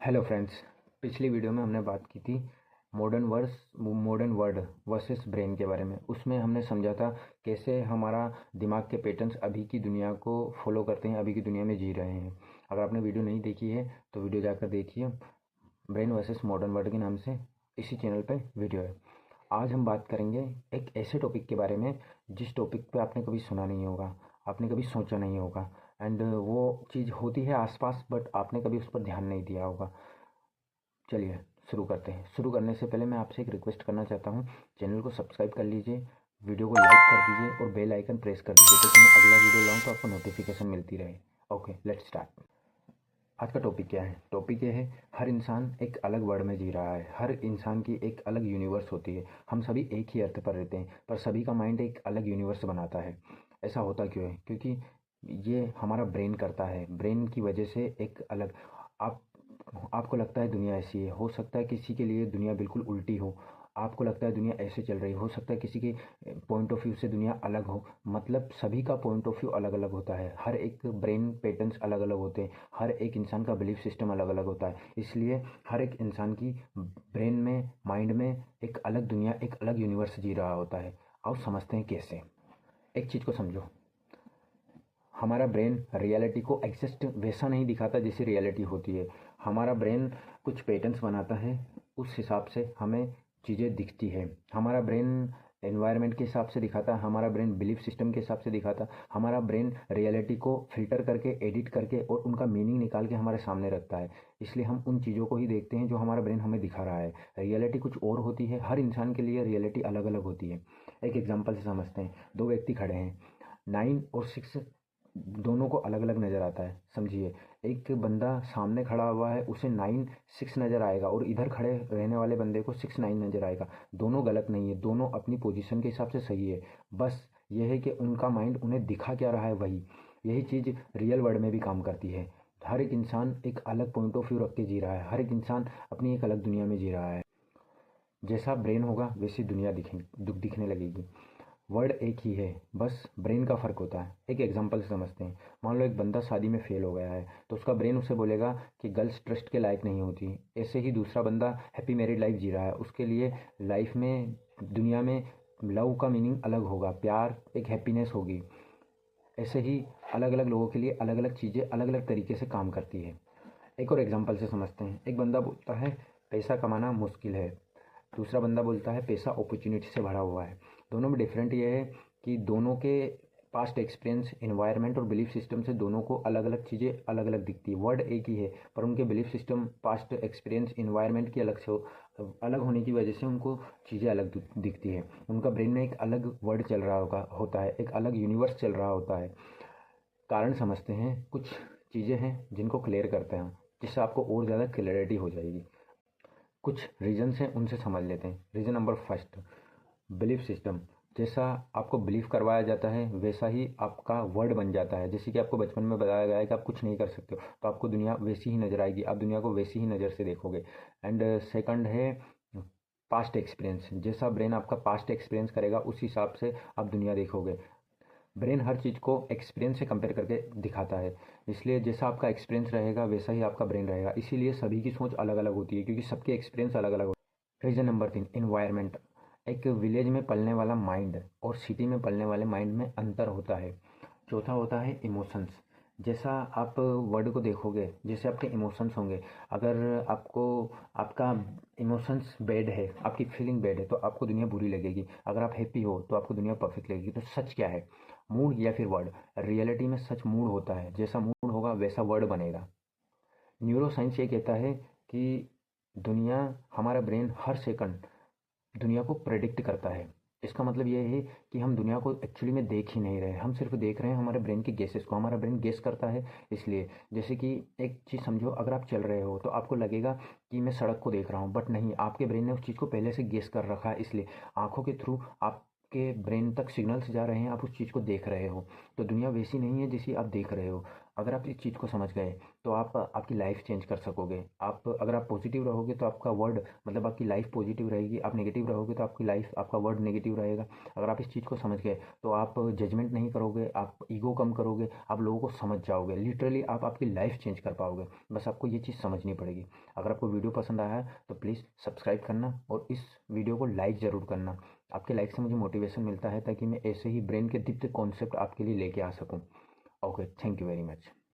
Hello friends. पिछली video में हमने बात की थी मॉडर्न वर्ड वर्सेस ब्रेन के बारे में। उसमें हमने समझा था कैसे हमारा दिमाग के पैटर्न्स अभी की दुनिया को फॉलो करते हैं, अभी की दुनिया में जी रहे हैं। अगर आपने वीडियो नहीं देखी है तो वीडियो जाकर देखिए। ब्रेन वर्सेस मॉडर्न वर्ड के नाम से इसी चैनल पे वीडियो है। आज हम बात करेंगे एक ऐसे टॉपिक के बारे में जिस टॉपिक पे आपने कभी सुना नहीं होगा, आपने कभी सोचा नहीं होगा, एंड वो चीज़ होती है आसपास बट आपने कभी उस पर ध्यान नहीं दिया होगा। चलिए शुरू करते हैं। शुरू करने से पहले मैं आपसे एक रिक्वेस्ट करना चाहता हूँ, चैनल को सब्सक्राइब कर लीजिए, वीडियो को लाइक कर दीजिए और बेल आइकन प्रेस कर दीजिए ताकि मैं अगला वीडियो लाऊँ तो आपको नोटिफिकेशन मिलती रहे। Okay, let's start. आज का टॉपिक क्या है? टॉपिक ये है, हर इंसान एक अलग वर्ल्ड में जी रहा है। हर इंसान की एक अलग यूनिवर्स होती है। हम सभी एक ही अर्थ पर रहते हैं पर सभी का माइंड एक अलग यूनिवर्स बनाता है। ऐसा होता क्यों है? क्योंकि ये हमारा ब्रेन करता है। ब्रेन की वजह से एक अलग आप आपको लगता है दुनिया ऐसी है, हो सकता है किसी के लिए दुनिया बिल्कुल उल्टी हो। आपको लगता है दुनिया ऐसे चल रही हो सकता है किसी के पॉइंट ऑफ व्यू से दुनिया अलग हो। मतलब सभी का पॉइंट ऑफ व्यू अलग अलग होता है। हर एक ब्रेन पैटर्न्स अलग अलग होते हैं। हर एक इंसान का बिलीफ सिस्टम अलग अलग होता है। इसलिए हर एक इंसान की ब्रेन में, माइंड में एक अलग दुनिया, एक अलग यूनिवर्स जी रहा होता है। आओ समझते हैं कैसे। एक चीज़ को समझो, हमारा ब्रेन रियलिटी को एग्जैक्ट वैसा नहीं दिखाता जैसी रियलिटी होती है। हमारा ब्रेन कुछ पैटर्न्स बनाता है, उस हिसाब से हमें चीज़ें दिखती है। हमारा ब्रेन एनवायरनमेंट के हिसाब से दिखाता है, हमारा ब्रेन बिलीफ सिस्टम के हिसाब से दिखाता है। हमारा ब्रेन रियलिटी को फिल्टर करके, एडिट करके और उनका मीनिंग निकाल के हमारे सामने रखता है। इसलिए हम उन चीज़ों को ही देखते हैं जो हमारा ब्रेन हमें दिखा रहा है। रियलिटी कुछ और होती है। हर इंसान के लिए रियलिटी अलग अलग होती है। एक एग्जाम्पल से समझते हैं। दो व्यक्ति खड़े हैं, 9 और 6 दोनों को अलग अलग नज़र आता है। समझिए, एक बंदा सामने खड़ा हुआ है, उसे 9 6 नज़र आएगा और इधर खड़े रहने वाले बंदे को 6 9 नज़र आएगा। दोनों गलत नहीं है, दोनों अपनी पोजीशन के हिसाब से सही है। बस यह है कि उनका माइंड उन्हें दिखा क्या रहा है वही। यही चीज़ रियल वर्ल्ड में भी काम करती है। हर एक इंसान एक अलग पॉइंट ऑफ व्यू रख के जी रहा है। हर एक इंसान अपनी एक अलग दुनिया में जी रहा है। जैसा ब्रेन होगा वैसी दुनिया दिखने लगेगी। वर्ड एक ही है, बस ब्रेन का फ़र्क होता है। एक एग्जांपल से समझते हैं। मान लो एक बंदा शादी में फेल हो गया है तो उसका ब्रेन उसे बोलेगा कि गर्ल्स ट्रस्ट के लायक नहीं होती। ऐसे ही दूसरा बंदा हैप्पी मैरिड लाइफ जी रहा है, उसके लिए लाइफ में, दुनिया में लव का मीनिंग अलग होगा, प्यार एक हैप्पीनेस होगी। ऐसे ही अलग अलग लोगों के लिए अलग अलग चीज़ें अलग अलग तरीके से काम करती है। एक और एग्जाम्पल से समझते हैं। एक बंदा बोलता है पैसा कमाना मुश्किल है, दूसरा बंदा बोलता है पैसा अपॉर्चुनिटी से भरा हुआ है। दोनों में डिफरेंट ये है कि दोनों के पास्ट एक्सपीरियंस, एनवायरनमेंट और बिलीफ सिस्टम से दोनों को अलग अलग चीज़ें अलग अलग दिखती है। वर्ड एक ही है पर उनके belief system, past experience, environment की अलग होने की वजह से उनको चीज़ें अलग दिखती है। उनका ब्रेन में एक अलग वर्ड चल रहा होता है, एक अलग यूनिवर्स चल रहा होता है। कारण समझते हैं। कुछ चीज़ें हैं जिनको क्लियर करते हैं, जिससे आपको और ज़्यादा क्लैरिटी हो जाएगी। कुछ रीजन्स हैं, उनसे समझ लेते हैं। Reason number first, belief system. जैसा आपको बिलीव करवाया जाता है वैसा ही आपका वर्ड बन जाता है। जैसे कि आपको बचपन में बताया गया है कि आप कुछ नहीं कर सकते हो तो आपको दुनिया वैसी ही नज़र आएगी, आप दुनिया को वैसी ही नज़र से देखोगे। एंड सेकंड है पास्ट एक्सपीरियंस। जैसा ब्रेन आपका पास्ट एक्सपीरियंस करेगा उस हिसाब से आप दुनिया देखोगे। ब्रेन हर चीज़ को एक्सपीरियंस से कंपेयर करके दिखाता है, इसलिए जैसा आपका एक्सपीरियंस रहेगा वैसा ही आपका ब्रेन रहेगा। इसीलिए सभी की सोच अलग अलग होती है क्योंकि सबके एक्सपीरियंस अलग अलग होते हैं। Reason number 3, environment. एक विलेज में पलने वाला माइंड और सिटी में पलने वाले माइंड में अंतर होता है। चौथा होता है इमोशंस। जैसा आप वर्ड को देखोगे जैसे आपके इमोशंस होंगे। अगर आपको आपका इमोशंस बैड है, आपकी फीलिंग बैड है तो आपको दुनिया बुरी लगेगी। अगर आप हैप्पी हो तो आपको दुनिया परफेक्ट लगेगी। तो सच क्या है, मूड या फिर वर्ड? रियलिटी में सच मूड होता है, जैसा मूड होगा वैसा वर्ड बनेगा। न्यूरो साइंस ये कहता है कि दुनिया, हमारा ब्रेन हर सेकंड दुनिया को प्रेडिक्ट करता है। इसका मतलब ये है कि हम दुनिया को एक्चुअली में देख ही नहीं रहे, हम सिर्फ देख रहे हैं हमारे ब्रेन के गेसेस को। हमारा ब्रेन गेस करता है। इसलिए जैसे कि एक चीज़ समझो, अगर आप चल रहे हो तो आपको लगेगा कि मैं सड़क को देख रहा हूँ, बट नहीं, आपके ब्रेन ने उस चीज़ को पहले से गेस कर रखा है। इसलिए आँखों के थ्रू आपके ब्रेन तक सिग्नल्स जा रहे हैं, आप उस चीज़ को देख रहे हो। तो दुनिया वैसी नहीं है जैसी आप देख रहे हो। अगर आप इस चीज़ को समझ गए तो आप आपकी लाइफ चेंज कर सकोगे। आप अगर आप पॉजिटिव रहोगे तो आपका वर्ड मतलब आपकी लाइफ पॉजिटिव रहेगी, आप नेगेटिव रहोगे तो आपकी लाइफ आपका वर्ड नेगेटिव रहेगा। अगर आप इस चीज़ को समझ गए तो आप जजमेंट नहीं करोगे, आप ईगो कम करोगे, आप लोगों को समझ जाओगे, लिटरली आप आपकी लाइफ चेंज कर पाओगे। बस आपको ये चीज़ समझनी पड़ेगी। अगर आपको वीडियो पसंद आया है तो प्लीज़ सब्सक्राइब करना और इस वीडियो को लाइक ज़रूर करना। आपके लाइक से मुझे मोटिवेशन मिलता है ताकि मैं ऐसे ही ब्रेन के दीप्त कॉन्सेप्ट आपके लिए लेके आ सकूँ। Okay, thank you very much.